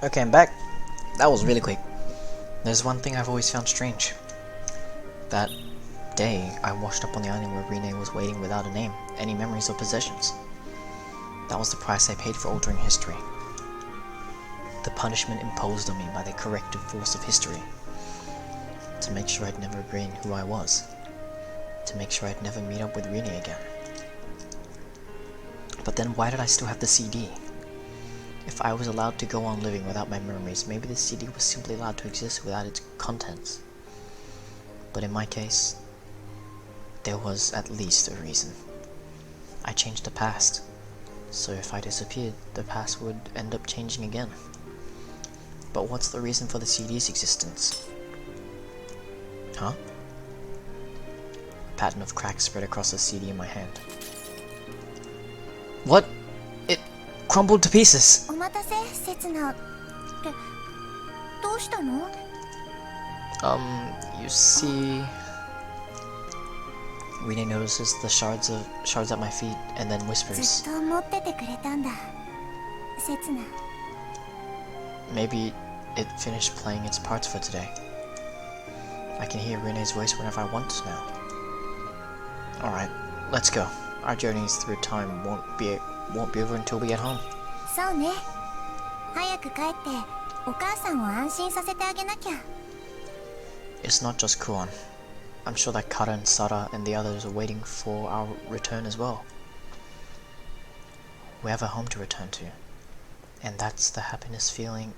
Okay, I'm back. That was really quick. There's one thing I've always found strange. That day, I washed up on the island where RINNE was waiting without a name, any memories or possessions. That was the price I paid for altering history. The punishment imposed on me by the corrective force of history. To make sure I'd never regain who I was. To make sure I'd never meet up with RINNE again. But then why did I still have the CD? If I was allowed to go on living without my memories, maybe the CD was simply allowed to exist without its contents. But in my case, there was at least a reason. I changed the past, so if I disappeared, the past would end up changing again. But what's the reason for the CD's existence? Huh? A pattern of cracks spread across the CD in my hand. What? It crumbled to pieces. You see, RINNE notices the shards at my feet and then whispers. Maybe it finished playing its parts for today. I can hear RINNE's voice whenever I want to now. Alright, let's go. Our journeys through time won't be over until we get home. It's not just Kuon. I'm sure that Kara and Sara and the others are waiting for our return as well. We have a home to return to, and that's the happiest feeling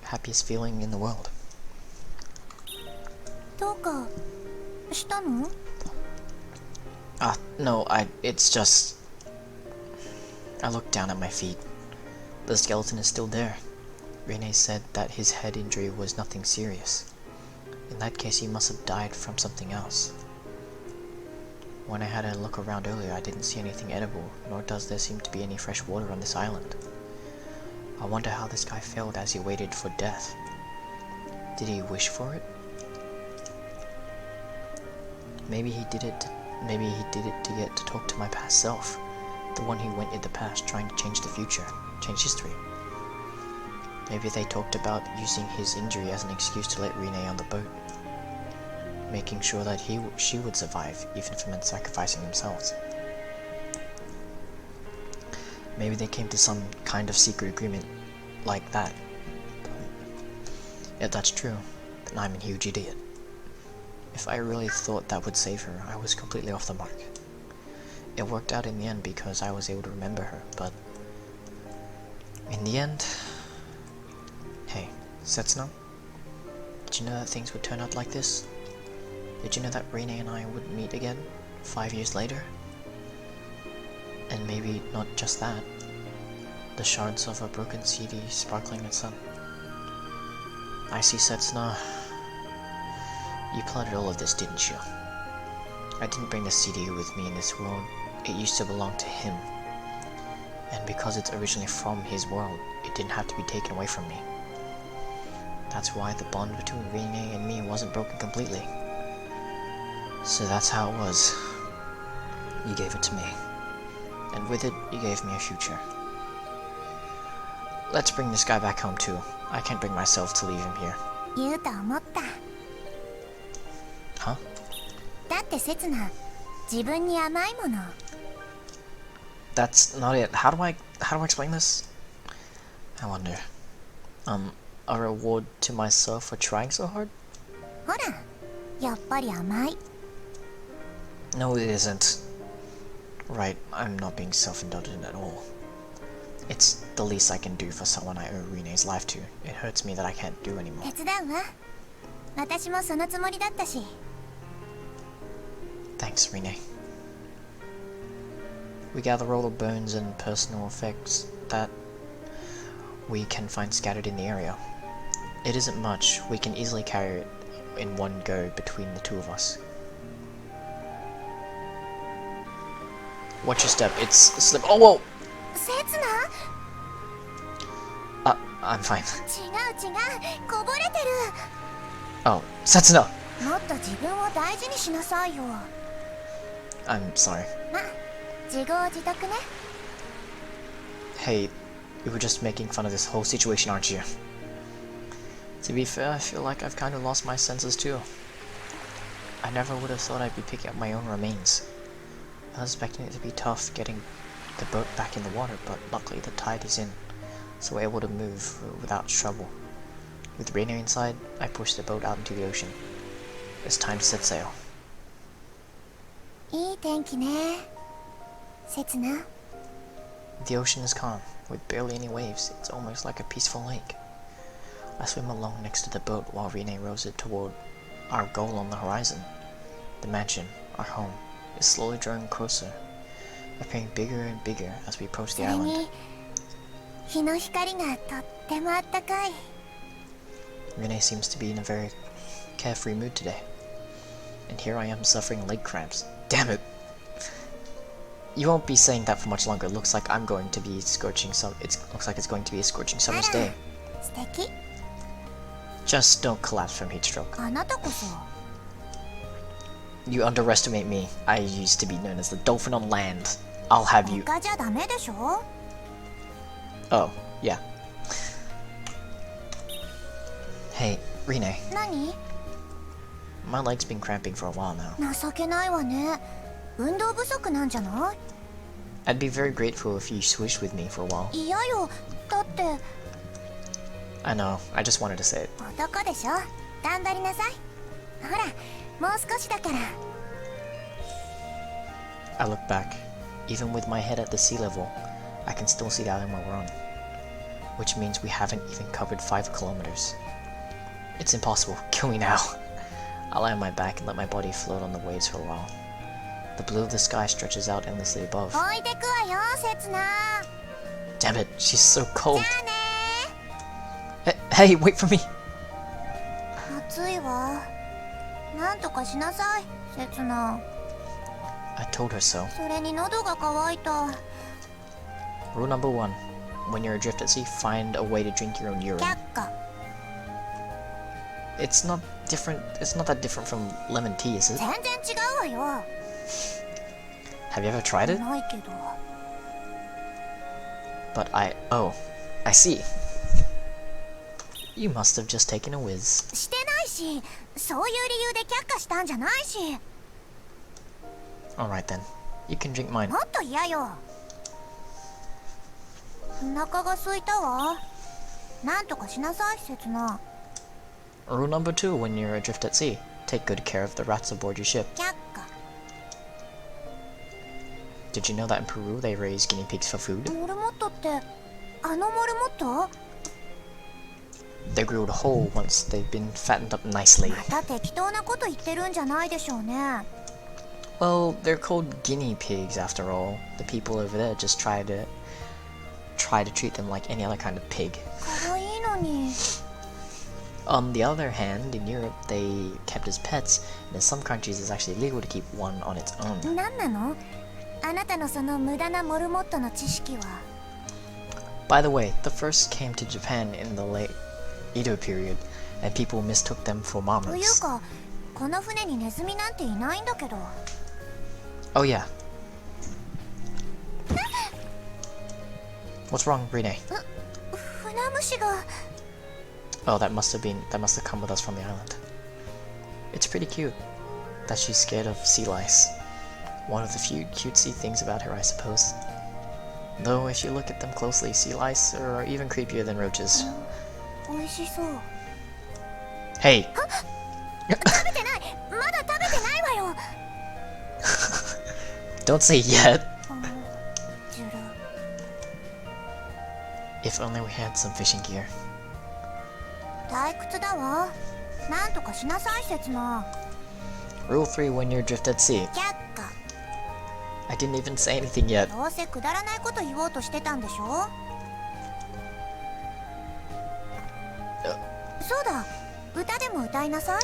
in the world. No, it's just... I looked down at my feet. The skeleton is still there. RINNE said that his head injury was nothing serious. In that case, he must have died from something else. When I had a look around earlier, I didn't see anything edible, nor does there seem to be any fresh water on this island. I wonder how this guy felt as he waited for death. Did he wish for it? Maybe he did it to get to talk to my past self, the one who went in the past trying to change the future, change history. Maybe they talked about using his injury as an excuse to let RINNE on the boat, making sure that she would survive, even if it meant sacrificing themselves. Maybe they came to some kind of secret agreement like that. If that's true, then I'm a huge idiot. If I really thought that would save her, I was completely off the mark. It worked out in the end because I was able to remember her, but in the end... Hey, Setsuna? Did you know that things would turn out like this? Did you know that RINNE and I would meet again 5 years later? And maybe not just that. The shards of a broken CD sparkling in the sun. I see, Setsuna. You plotted all of this, didn't you? I didn't bring the CD with me in this world. It used to belong to him. And because it's originally from his world, it didn't have to be taken away from me. That's why the bond between RINNE and me wasn't broken completely. So that's how it was. You gave it to me. And with it, you gave me a future. Let's bring this guy back home too. I can't bring myself to leave him here. Huh? That's not it. How do I explain this? I wonder. A reward to myself for trying so hard? No, it isn't. Right, I'm not being self-indulgent at all. It's the least I can do for someone I owe RINNE's life to. It hurts me that I can't do anymore. Thanks, RINNE. We gather all the bones and personal effects that we can find scattered in the area. It isn't much. We can easily carry it in one go between the two of us. Watch your step. It's a slip. Oh, whoa! I'm fine. Oh, Setsuna! I'm sorry. Hey, you were just making fun of this whole situation, aren't you? To be fair, I feel like I've kind of lost my senses too. I never would have thought I'd be picking up my own remains. I was expecting it to be tough getting the boat back in the water, but luckily the tide is in, so we're able to move without trouble. With Rinne inside, I pushed the boat out into the ocean. It's time to set sail. いい天気ね。刹那。 The ocean is calm, with barely any waves. It's almost like a peaceful lake. I swim along next to the boat while Rinne rows it toward our goal on the horizon. The mansion, our home, is slowly drawing closer, appearing bigger and bigger as we approach the それ island. に日の光がとってもあったかい。 Rinne seems to be in a very carefree mood today. And here I am suffering leg cramps. Damn it! You won't be saying that for much longer. It looks like I'm going to be scorching some. It looks like it's going to be a scorching summer's day. 素敵。 Just don't collapse from heat stroke. あなたこそ。 You underestimate me. I used to be known as the dolphin on land. I'll have you. 他じゃダメでしょ。 Oh, yeah. Hey, Rinne. 何？ My leg's been cramping for a while now. 情けないわね。運動不足なんじゃない？ I'd be very grateful if you swish with me for a while. 嫌よ。だって。 I know. I just wanted to say it. 男でしょ。頑張りなさい。ほら、もう少しだから。 I look back. Even with my head at the sea level, I can still see the island we're on. Which means we haven't even covered 5 kilometers. It's impossible. Kill me now. I lie on my back and let my body float on the waves for a while. The blue of the sky stretches out endlessly above. 置いてくわよ、刹那。 Damn it, she's so cold. じゃあね。 Hey, wait for me. 暑いわ。なんとかしなさい、刹那。 I told her so. それに喉が渇いた。 Rule number 1. When you're adrift at sea, find a way to drink your own urine. 却下。 It's not that different from lemon tea, is it? 全然違うわよ。 Have you ever tried it? ないけど。 But oh, I see. You must have just taken a whiz. してないし、そういう理由で却下したんじゃないし。 Alright then. You can drink mine. もっと嫌よ。お腹が空いたわ。なんとかしなさい、刹那。 Rule number 2 when you're adrift at sea. Take good care of the rats aboard your ship. 却下。 Did you know that in Peru they raise guinea pigs for food? モルモットって、あのモルモット？ They grew whole once they've been fattened up nicely. また適当なこと言ってるんじゃないでしょうね。 Well, they're called guinea pigs after all. The people over there just try to treat them like any other kind of pig. 可愛いのに。 On the other hand, in Europe they kept as pets, and in some countries it's actually illegal to keep one on its own. 何なの？あなたのその無駄なモルモットの知識は。 By the way, the first came to Japan in the late Edo period, and people mistook them for という marmots. か、この船にネズミなんていないんだけど。 Oh yeah. What's wrong, Rinne? 船虫が。 Oh, that must have come with us from the island. It's pretty cute that she's scared of sea lice. One of the few cutesy things about her, I suppose. Though if you look at them closely, sea lice are even creepier than roaches. 美味しそう。 Hey! 食べてない。まだ食べてないわよ。 Don't say yet! ジュル。 If only we had some fishing gear. 退屈だわ。なんとかしなさい、刹那。 Rule 3 when you're adrift at sea. 却下。 I didn't even say anything yet. どうせくだらないこと言おうとしてたんでしょ。そうだ。歌でも歌いなさい。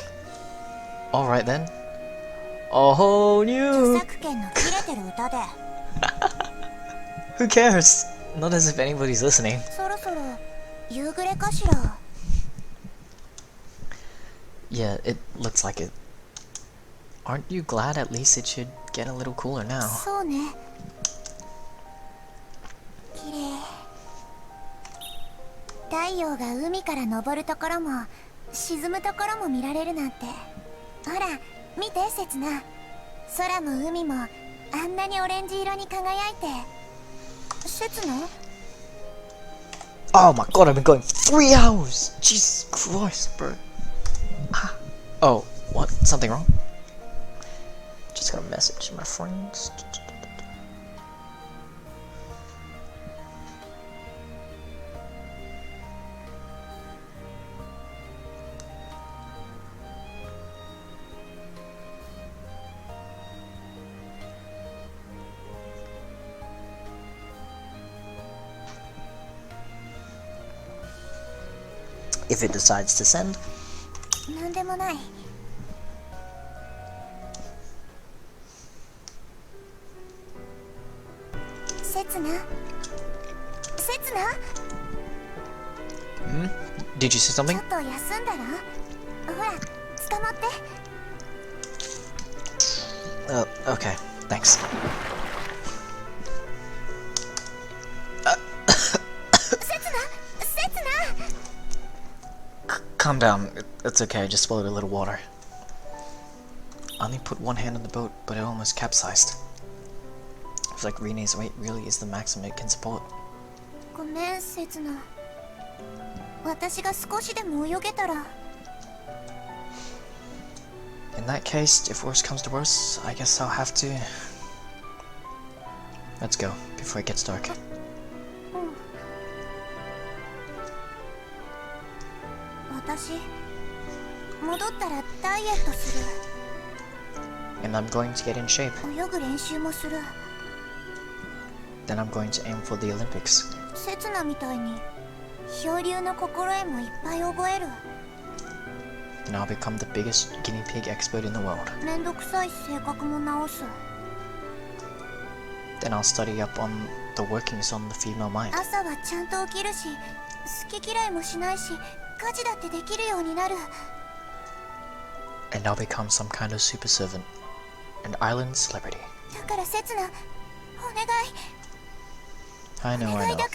Alright then. A whole 著 new... 作権の切れてる歌で。 Who cares? Not as if anybody's listening. そろそろ夕暮れかしら。 Yeah, it looks like it. Aren't you glad at least it should get a little cooler now? そうね。綺麗。太陽が海から昇るところも沈むところも見られるなんて。ほら見て刹那、空も海もあんなにオレンジ色に輝いて。刹那 Oh my god, I've been going 3 hours! Jesus Christ, bro. Ah. Oh, what? Something wrong? Just got a message from my friends. If it decides to send. なんでもない。刹那、刹那、 Did you see ちょ something? っと休んだら。ほら捕まって。 Okay, thanks. Calm down, it's okay, I just swallowed a little water. I only put one hand on the boat, but it almost capsized. It's like Rinne's weight really is the maximum it can support. ごめん刹那、私が少しでも泳げたら。 In that case, if worse comes to worse, I guess I'll have to... Let's go, before it gets dark. 私戻ったらダイエットする。 And I'm going to get in shape. 泳ぐ練習もする。 Then I'm going to aim for the Olympics. 刹那みたいに漂流の心得もいっぱい覚える。 Then I'll become the biggest guinea pig expert in the world. めんどくさい性格も直す。 Then I'll study up on the workings on the female mind. 朝はちゃんと起きるし、好き嫌いもしないし、家事だってできるようになる。 And I'll become some kind of super servant. An island celebrity. だから刹那、お願い。 I お know, 願 I いだ know. か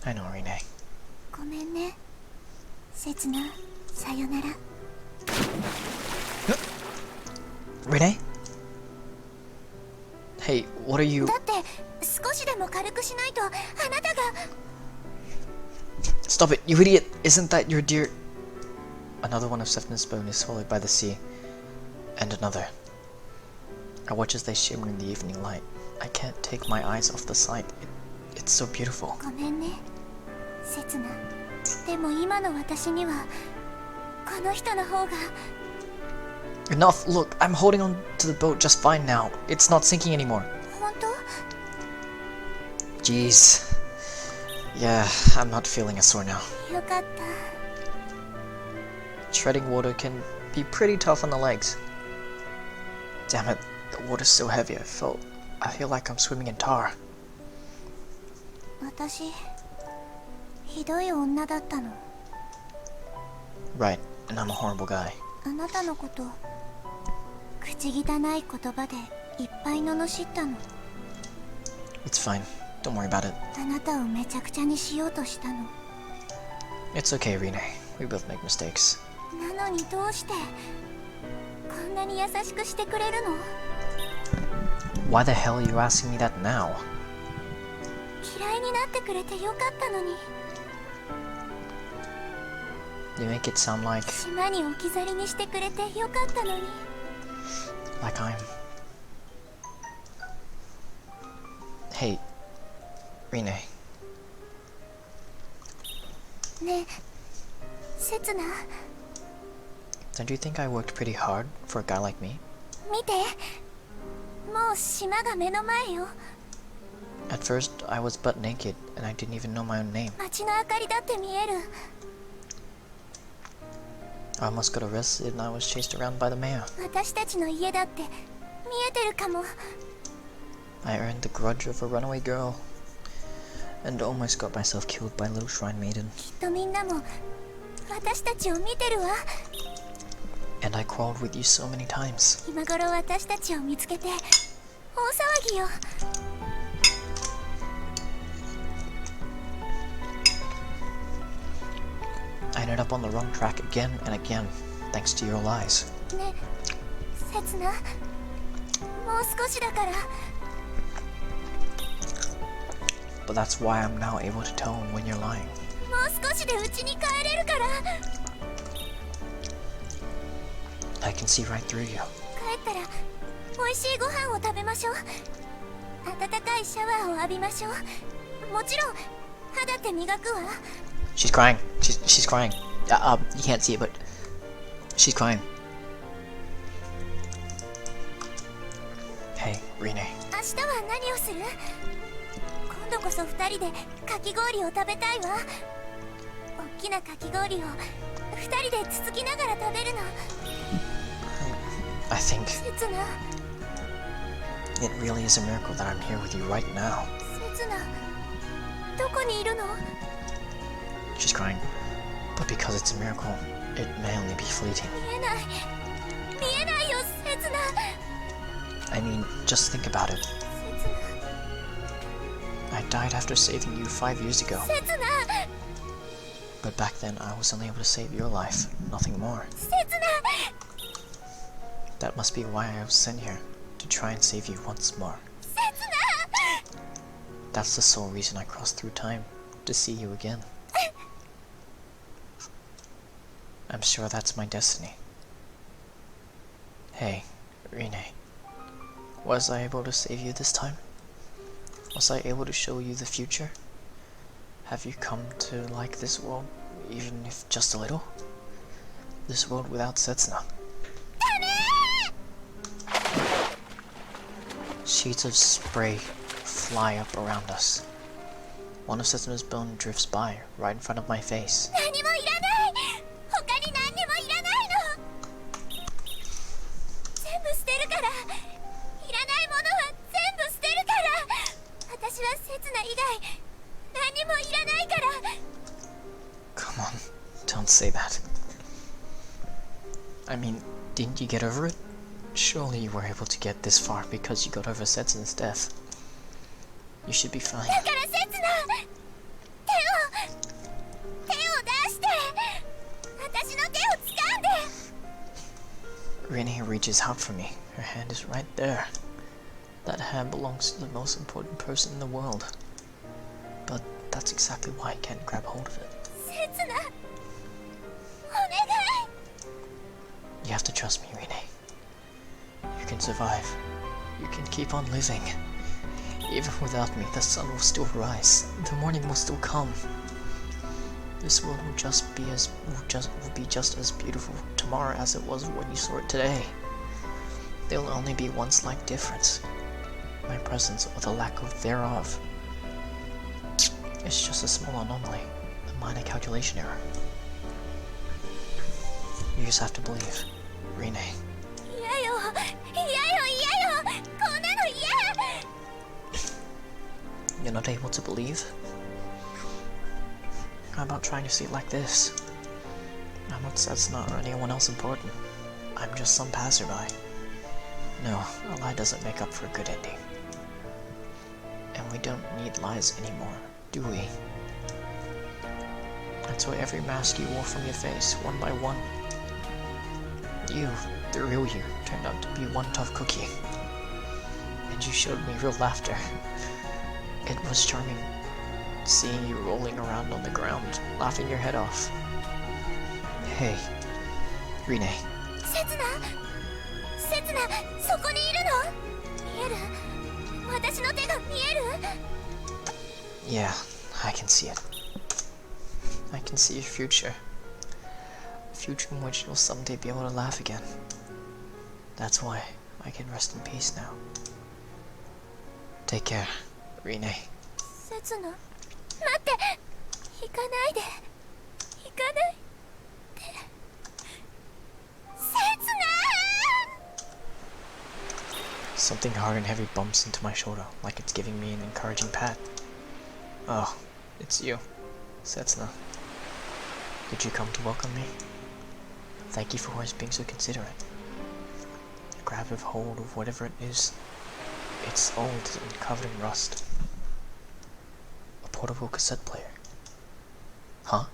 ら。 I know, Rinne. ごめんね刹那、さよなら。 Rinne? Hey, what are you... だって少しでも軽くしないとあなたが。 Stop it, you idiot! Isn't that your dear... Another one of Sefna's bone is swallowed by the sea. And another. I watch as they shimmer in the evening light. I can't take my eyes off the sight. It's so beautiful. ごめんね刹那。でも今の私にはこの人の方が。 Enough! Look, I'm holding on to the boat just fine now. It's not sinking anymore. 本当？ Jeez. Yeah, I'm not feeling a sore now. よかった。 Treading water can be pretty tough on the legs. Damn it, the water's so heavy. I feel like I'm swimming in tar. 私ひどい女だったの。 Right, and I'm a horrible guy. あなたのこと口汚い言葉でいっぱい罵ったの。 It's fine. Don't worry about it. あなたをめちゃくちゃにしようとしたの。 It's okay, Rinne. We both make mistakes. なのにどうしてこんなに優しくしてくれるの？ Why the hell are you asking me that now? 嫌いになってくれてよかったのに。 You make it sound like 島に置き去りにしてくれてよかったのに。 I'm... Hey, Rinne. ねえ刹那、 Don't you think I worked pretty hard for a guy like me? 見てもう島が目の前よ。 At first, I was butt naked, and I didn't even know my own name. 街の明かりだって見える。 I almost got arrested and I was chased around by the mayor. 私たちの家だって見えてるかも。 I earned the grudge of a runaway girl, and almost got myself killed by a little shrine maiden. きっとみんなも私たちを見てるわ。 And I crawled with you so many times. 今頃私たちを見つけて大騒ぎよ。 I ended up on the wrong track again and again, thanks to your lies. ね、せつな、もう少しだから。 But that's why I'm now able to tell when you're lying. もう少しで家に帰れるから。 I can see right through you. 帰ったら美味しいご飯を食べましょう。温かいシャワーを浴びましょう。もちろん肌って磨くわ。 She's crying. She's crying. You can't see it, but she's crying. Hey, RINNE. 明日は何をする？今度こそ2人でかき氷を食べたいわ。大きなかき氷を2人でつつきながら食べるの。 I think せつな、 it really is a miracle that I'm here with you right now. せつな、どこにいるの？ She's crying. But because it's a miracle, it may only be fleeting. 見えない、見えないよ、せつな。 I mean, just think about it. せつ I died after saving you 5 years ago. な、せつな、 But back then, I was only able to save your life, nothing more. せつな。 That must be why I was sent here, to try and save you once more. せつな。 That's the sole reason I crossed through time, to see you again. I'm sure that's my destiny. Hey, RINNE. Was I able to save you this time? Was I able to show you the future? Have you come to like this world, even if just a little? This world without Setsuna. Sheets of spray fly up around us. One of Setsuna's bone drifts by, right in front of my face. 何もいらない。他に何にもいらないの。全部捨てるから。いらないものは全部捨てるから。私はせつな以外何にもいらないから。 Come on, don't say that. I mean, didn't you get over it? Surely you were able to get this far because you got over Setsuna's death. You should be fine. だからせつな、手を出して。私の手を掴んで。 RINNE reaches out for me. Her hand is right there. That hand belongs to the most important person in the world. But that's exactly why I can't grab hold of it. せつな、お願い。 You have to trust me, RINNE. You can survive. You can keep on living. Even without me, the sun will still rise. The morning will still come. This world will be just as beautiful tomorrow as it was when you saw it today. There will only be one slight difference. My presence or the lack of thereof. It's just a small anomaly, a minor calculation error. You just have to believe, RINNE. 嫌よ、嫌よ、嫌よ。こんなの嫌。 You're not able to believe? How about trying to see it like this? I'm not Setsuna or anyone else important. I'm just some passerby. No, a lie doesn't make up for a good ending. And we don't need lies anymore, do we? That's why every mask you wore from your face, one by one. You, the real you, turned out to be one tough cookie. And you showed me real laughter. It was charming seeing you rolling around on the ground, laughing your head off. Hey, RINNE. せつな、せつな、そこにいるの？見える？私の手が見える？ Yeah, I can see it. I can see your future. A future in which you'll someday be able to laugh again. That's why I can rest in peace now. Take care, RINNE. せつな、待って、行かないで、行かないで。せつな。 Something hard and heavy bumps into my shoulder, like it's giving me an encouraging pat. Oh, it's you, Setsuna. Did you come to welcome me? Thank you for always being so considerate. I grabbed a hold of whatever it is. It's old and covered in rust. A portable cassette player. Huh?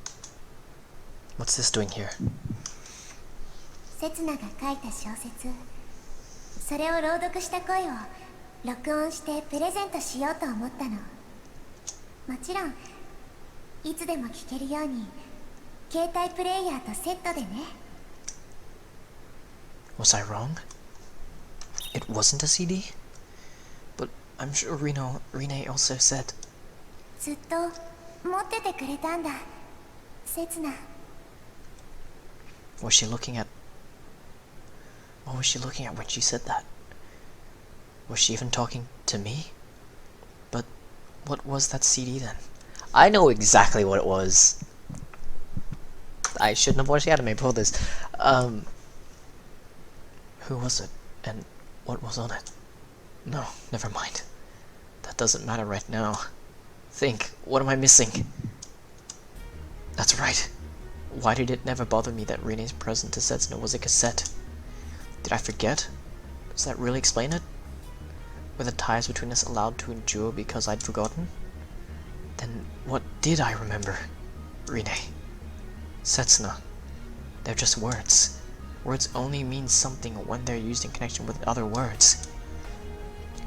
What's this doing here? 刹那が書いた小説、それを朗読した声を録音してプレゼントしようと思ったの。もちろんいつでも聴けるように携帯プレイヤーとセットでね。 Was I wrong? It wasn't a CD? But I'm sure RINNE also said. ずっと持っててくれたんだ、刹那。 Was she looking at... What was she looking at when she said that? Was she even talking to me? But what was that CD then? I know exactly what it was. I shouldn't have watched the anime before this. Who was it? And what was on it? No, never mind. That doesn't matter right now. Think, what am I missing? That's right. Why did it never bother me that RINNE's present to Setsuna was a cassette? Did I forget? Does that really explain it? Were the ties between us allowed to endure because I'd forgotten? Then what did I remember? RINNE. Setsuna. They're just words. Words only mean something when they're used in connection with other words.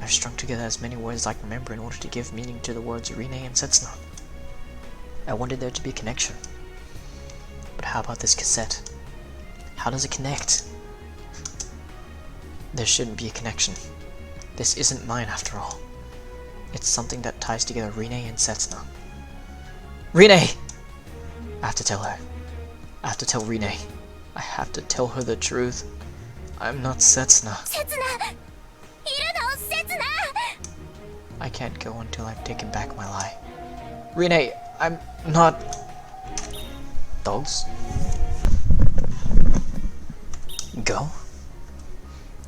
I've strung together as many words as I can remember in order to give meaning to the words RINNE and Setsuna. I wanted there to be a connection. But how about this cassette? How does it connect? There shouldn't be a connection. This isn't mine after all. It's something that ties together RINNE and Setsuna. RINNE! I have to tell her. I have to tell RINNE. I have to tell her the truth. I'm not Setsuna. Setsuna! Setsuna! I can't go until I've taken back my lie. RINNE, I'm not... Dogs? Go?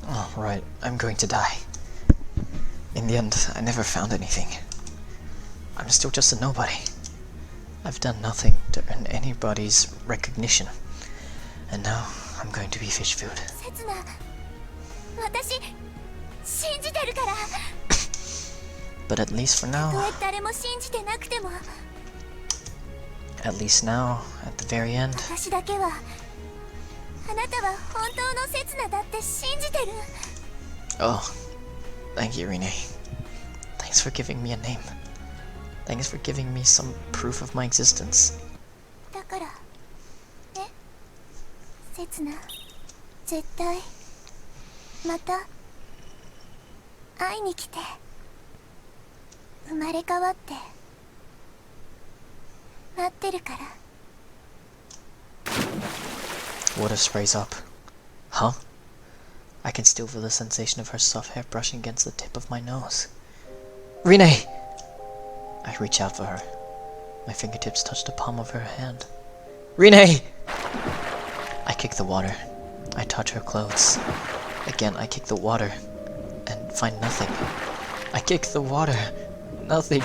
Oh, right. I'm going to die. In the end, I never found anything. I'm still just a nobody. I've done nothing to earn anybody's recognition. And now, I'm going to be fish food. Setsuna, 私信じてるから。 But at least for now, 誰も信じてなくても、 at least now, at the very end, 私だけはあなたは本当の刹那だって信じてる。 oh, thank you, RINNE. Thanks for giving me a name. Thanks for giving me some proof of my existence. だからね、刹那、絶対また会いに来て、生まれ変わって待ってるから。 What a sprays up. Huh? I can still feel the sensation of her soft hair brushing against the tip of my nose. RINNE! I reach out for her. My fingertips touch the palm of her hand. RINNE! I kick the water. I touch her clothes. Again, I kick the water. And find nothing. I kick the water. Nothing.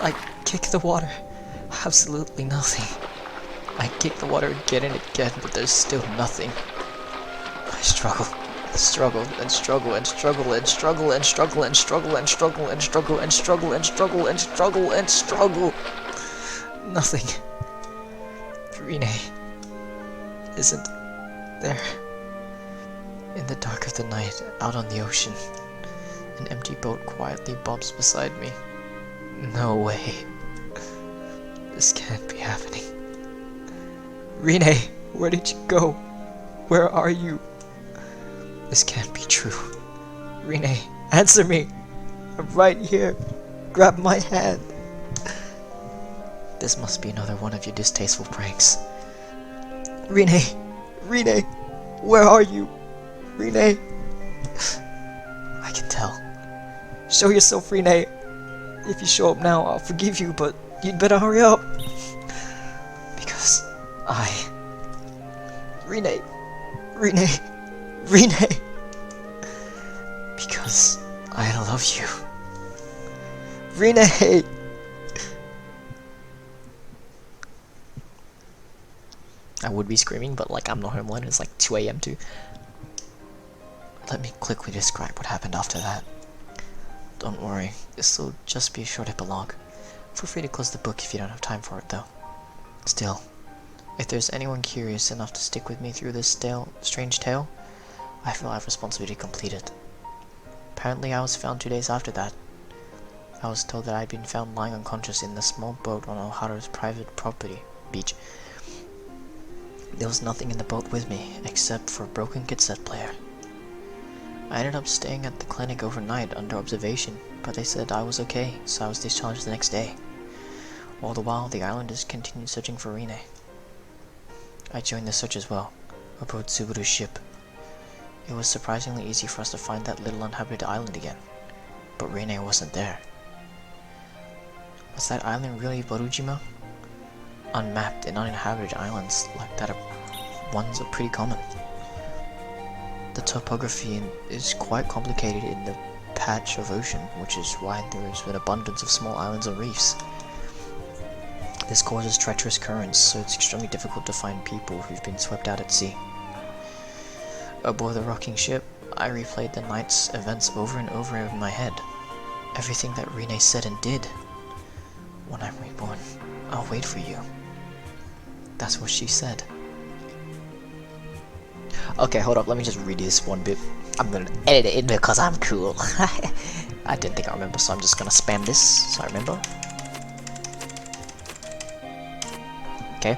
I kick the water. Absolutely nothing. I kick the water again and again, but there's still nothing. I struggle, struggle, and struggle, and struggle, and struggle, and struggle, and struggle, and struggle, and struggle, and struggle, and struggle, and struggle, and struggle. Nothing. RINNE isn't there. In the dark of the night, out on the ocean, an empty boat quietly bobs beside me. No way. This can't be happening. RINNE, where did you go? Where are you? This can't be true. RINNE, answer me! I'm right here. Grab my hand. This must be another one of your distasteful pranks. RINNE! RINNE! Where are you? RINNE! I can tell. Show yourself, RINNE! If you show up now, I'll forgive you, but you'd better hurry up! Because RINNE! RINNE! RINNE! Because I love you. RINNE! I would be screaming, but like I'm not home alone, it's like 2 AM too. Let me quickly describe what happened after that. Don't worry, this will just be a short epilogue. Feel free to close the book if you don't have time for it though. Still, If there's anyone curious enough to stick with me through this strange tale, I feel I have responsibility to complete it. Apparently I was found 2 days after that. I was told that I'd been found lying unconscious in the small boat on Oharu's private property beach. There was nothing in the boat with me, except for a broken cassette player. I ended up staying at the clinic overnight under observation, but they said I was okay, so I was discharged the next day. All the while, the islanders continued searching for RINNE. I joined the search as well, aboard Subaru's ship. It was surprisingly easy for us to find that little uninhabited island again, but RINNE wasn't there. Was that island really Barujima? Unmapped and uninhabited islands like that ones are pretty common. The topography is quite complicated in the patch of ocean, which is why there is an abundance of small islands and reefs. This causes treacherous currents, so it's extremely difficult to find people who've been swept out at sea. Aboard the rocking ship, I replayed the night's events over and over in my head. Everything that RINNE said and did. When I'm reborn, I'll wait for you. That's what she said. Okay, hold up, let me just read this one bit. I'm gonna edit it in because I'm cool. I didn't think I remember, so I'm just gonna spam this so I remember. Okay.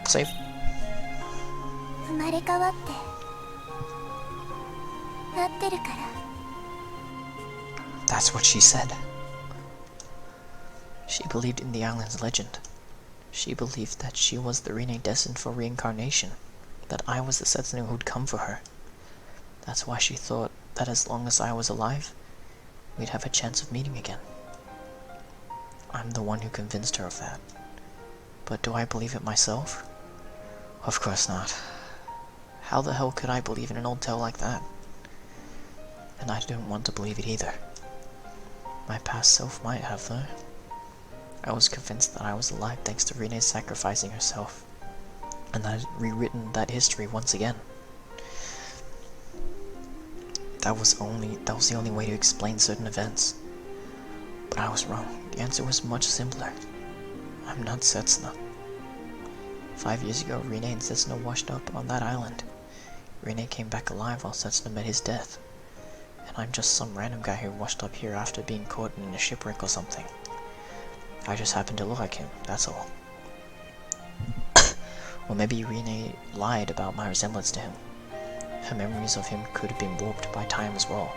Save. 生まれ変わってなってるから。 That's what she said. She believed in the island's legend. She believed that she was the RINNE destined for reincarnation, that I was the Setsuna who'd come for her. That's why she thought that as long as I was alive, we'd have a chance of meeting again. I'm the one who convinced her of that. But do I believe it myself? Of course not. How the hell could I believe in an old tale like that? And I didn't want to believe it either. My past self might have, though. I was convinced that I was alive thanks to RINNE sacrificing herself, and I'd rewritten that history once again. That was the only way to explain certain events. But I was wrong. The answer was much simpler. I'm not Setsuna. 5 years ago, RINNE and Setsuna washed up on that island. RINNE came back alive while Setsuna met his death. And I'm just some random guy who washed up here after being caught in a shipwreck or something. I just happen to look like him, that's all. Or maybe RINNE lied about my resemblance to him. Her memories of him could have been warped by time as well,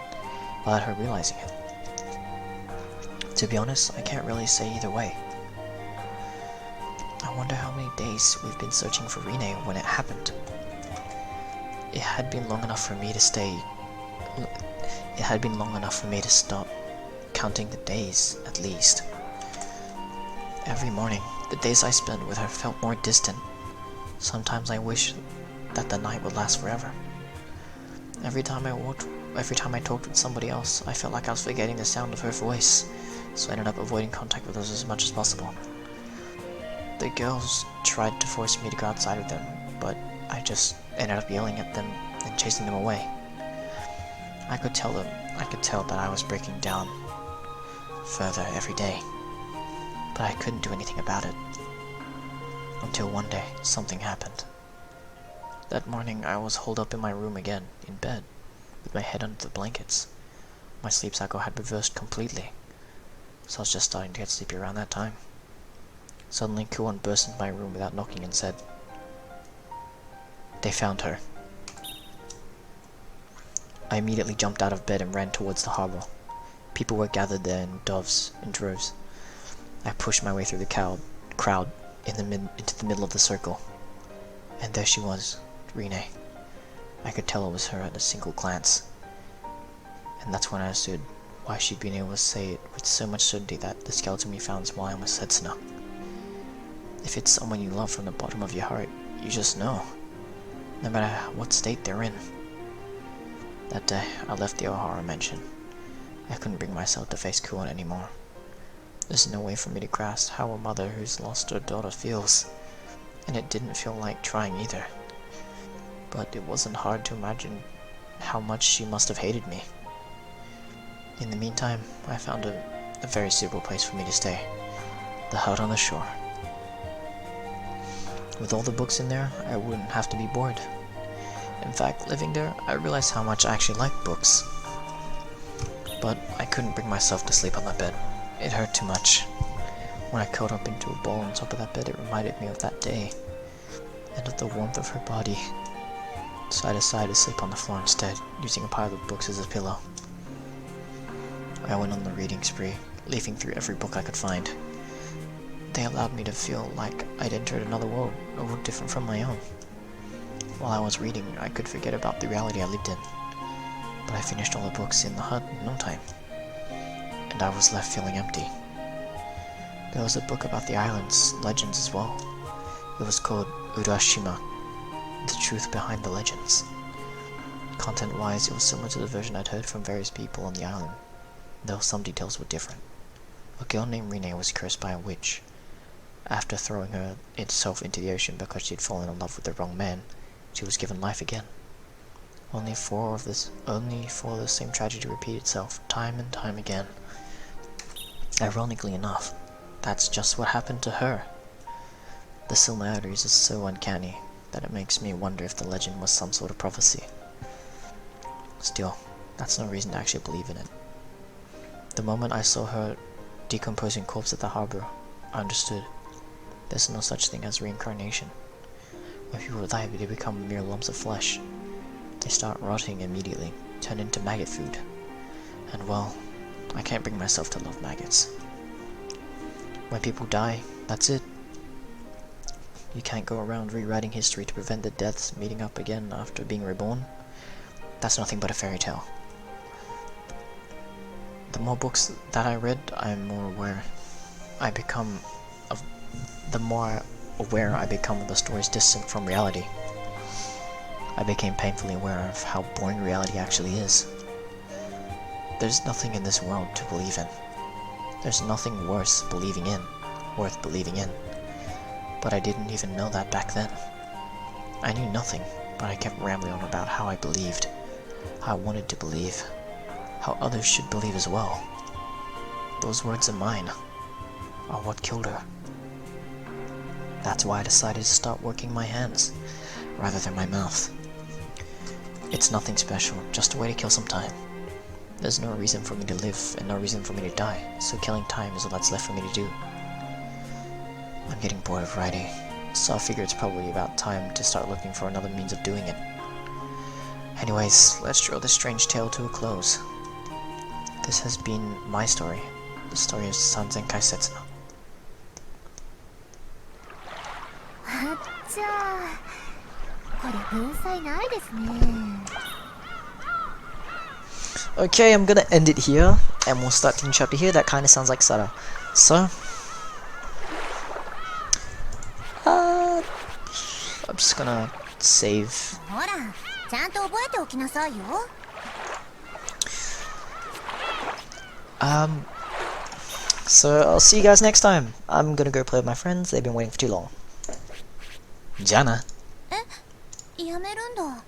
without her realizing it. To be honest, I can't really say either way. I wonder how many days we've been searching for RINNE when it happened. It had been long enough for me to stop counting the days, at least. Every morning, the days I spent with her felt more distant. Sometimes I wished that the night would last forever. Every time I talked with somebody else, I felt like I was forgetting the sound of her voice, so I ended up avoiding contact with us as much as possible. The girls tried to force me to go outside with them, but I just ended up yelling at them and chasing them away. I could tell that I was breaking down further every day, but I couldn't do anything about it. Until one day, something happened. That morning, I was holed up in my room again, in bed, with my head under the blankets. My sleep cycle had reversed completely, so I was just starting to get sleepy around that time. Suddenly, Kuon burst into my room without knocking and said, "They found her." I immediately jumped out of bed and ran towards the harbor. People were gathered there in droves. I pushed my way through the crowd into the middle of the circle. And there she was, RINNE. I could tell it was her at a single glance. And that's when I understood why she'd been able to say it with so much certainty that the skeleton we found is why I'm a Setsuna. If it's someone you love from the bottom of your heart, you just know, no matter what state they're in. That day, I left the Ohara mansion. I couldn't bring myself to face Kuon anymore. There's no way for me to grasp how a mother who's lost her daughter feels, and it didn't feel like trying either. But it wasn't hard to imagine how much she must have hated me. In the meantime, I found a very suitable place for me to stay, the hut on the shore. With all the books in there, I wouldn't have to be bored. In fact, living there, I realized how much I actually liked books. But I couldn't bring myself to sleep on that bed. It hurt too much. When I curled up into a ball on top of that bed, it reminded me of that day, and of the warmth of her body. So I decided to sleep on the floor instead, using a pile of books as a pillow. I went on the reading spree, leafing through every book I could find. They allowed me to feel like I'd entered another world, a world different from my own. While I was reading, I could forget about the reality I lived in. But I finished all the books in the hut in no time, and I was left feeling empty. There was a book about the island's legends as well. It was called Urashima, The Truth Behind the Legends. Content-wise, it was similar to the version I'd heard from various people on the island, though some details were different. A girl named Rinne was cursed by a witch. After throwing herself into the ocean because she'd fallen in love with the wrong man, she was given life again. Only for the same tragedy to repeat itself, time and time again. Ironically enough, that's just what happened to her. The similarities are so uncanny that it makes me wonder if the legend was some sort of prophecy. Still, that's no reason to actually believe in it. The moment I saw her decomposing corpse at the harbor, I understood. There's no such thing as reincarnation. When people die, they become mere lumps of flesh. They start rotting immediately, turn into maggot food. And well, I can't bring myself to love maggots. When people die, that's it. You can't go around rewriting history to prevent the deaths meeting up again after being reborn. That's nothing but a fairy tale. The more books that I read, the more aware I become of the stories distant from reality. I became painfully aware of how boring reality actually is. There's nothing in this world to believe in. There's nothing worth believing in. But I didn't even know that back then. I knew nothing, but I kept rambling on about how I believed, how I wanted to believe, how others should believe as well. Those words of mine are what killed her. That's why I decided to start working my hands, rather than my mouth. It's nothing special, just a way to kill some time. There's no reason for me to live, and no reason for me to die, so killing time is all that's left for me to do. I'm getting bored of writing, so I figure it's probably about time to start looking for another means of doing it. Anyways, let's draw this strange tale to a close. This has been my story, the story of Sanzen Kaisetsu. じゃあこれ文才ないですね。 Okay, I'm gonna end it here, and we'll start the new chapter here. That kinda sounds like Sara. So, I'm just gonna save. ほら、ちゃんと覚えておきなさいよ。So I'll see you guys next time. I'm gonna go play with my friends. They've been waiting for too long. Jana. え、やめるんだ。